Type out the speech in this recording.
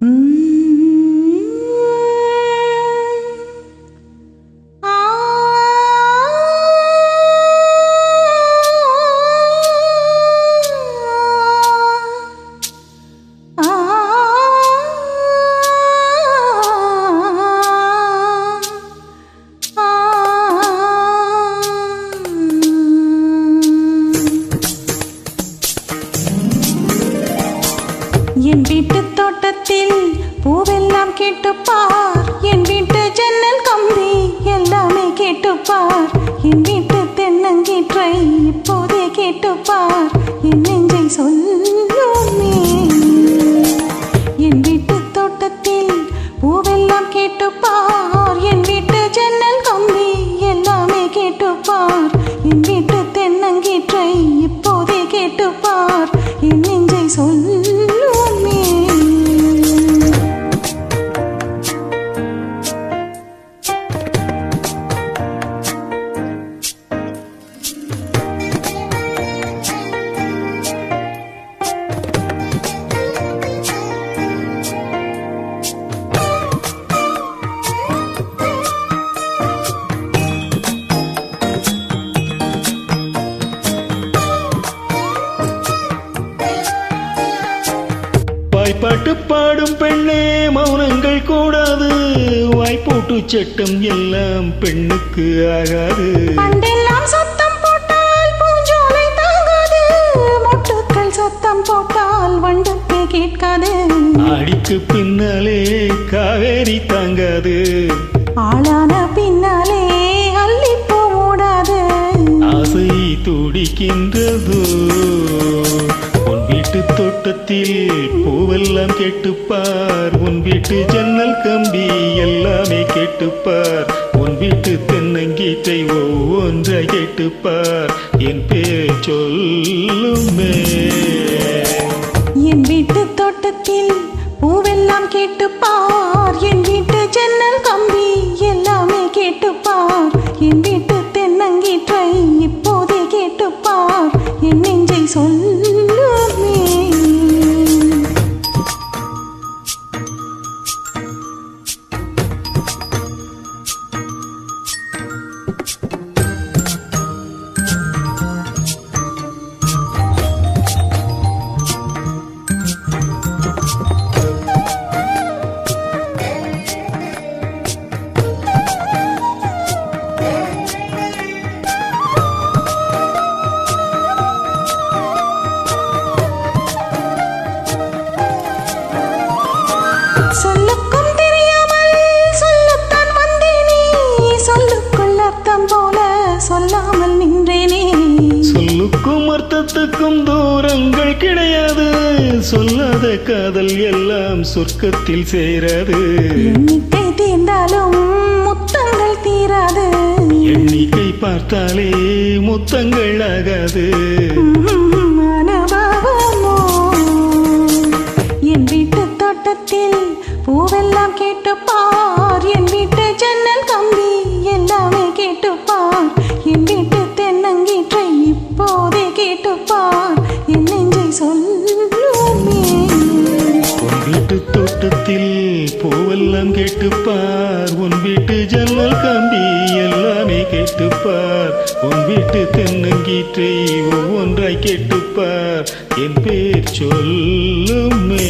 என் வீட்டு தோட்டத்தில் பூவெல்லாம் கேட்டுப்பார், என் வீட்டு ஜன்னல் கம்பி எல்லாமே கேட்டுப்பார், என் வீட்டு தென்னங்கீற்றை இப்போதே கேட்டுப்பார், என் நெஞ்சை சொல்லுமே. என் வீட்டு தோட்டத்தில் பூவெல்லாம் கேட்டுப்பார், என் வீட்டு ஜன்னல் கம்பி எல்லாமே கேட்டுப்பார், என் வீட்டு தென்னங்கீற்றை இப்போதே கேட்டுப்பார், என் நெஞ்சை சொல்லுமே. பாட்டு பாடும் பெண்ணே மௌனங்கள் கூடாது, வாய்ப்போட்டு சட்டம் எல்லாம் பெண்ணுக்கு ஆகாது. பண்டெல்லாம் சத்தம் போட்டால் பூஞ்சோலை தாங்காது, மொட்டுக்கள் சத்தம் போட்டால் வண்டுக்கு கேட்காது. ஆடிக்கு பின்னாலே காவேரி தாங்காது, ஆளான பின்னாலே அல்லிப்பூ மூடாது. ஆசை துடிக்கின்றதோ உன் வீட்டு தோட்டத்தில் பூவெல்லாம் கேட்டுப்பார், உன் வீட்டு ஜன்னல் கம்பி எல்லாமே கேட்டுப்பார், உன் வீட்டு தென்னங்கீற்றை ஒவ்வொன்றை கேட்டுப்பார், என் பேர் சொல்லுமே. என் வீட்டு தோட்டத்தில் பூவெல்லாம் கேட்டுப்பார், என் வீட்டு ஜன்னல் கம்பி எல்லாமே கேட்டுப்பார், என் வீட்டு தென்னங்கீற்றை இப்போதே கேட்டுப்பார், என் நெஞ்சை சொல்லுமே. சொல்லுக்கும் தெரியாமல் சொல்லத்தான் வந்தேனே, சொல்லுக்குள் அர்த்தம் போல சொல்லாமல் நின்றேனே. சொல்லுக்கும் அர்த்தத்துக்கும் தூரங்கள் கிடையாது, சொல்லாத காதல் எல்லாம் சொர்க்கத்தில் சேராது. எண்ணிக்கை தீர்ந்தாலும் முத்தங்கள் தீராது, எண்ணிக்கை பார்த்தாலே முத்தங்கள் ஆகாது. அனுபவமோ. என் வீட்டு தோட்டத்தில் பூவெல்லாம் கேட்டுப்பார், என் வீட்டு ஜன்னல் கம்பி எல்லாமே கேட்டுப்பார், என் வீட்டு தென்னங்கீற்றை இப்போதே கேட்டுப்பார், என் நெஞ்சை சொல்லுமே. உன் வீட்டு தோட்டத்தில் பூவெல்லாம் கேட்டுப்பார், உன் வீட்டு ஜன்னல் கம்பி எல்லாமே கேட்டுப்பார், உன் வீட்டு தென்னங்கீற்றை ஒவ்வொன்றாய் கேட்டுப்பார், என் பேர் சொல்லுமே.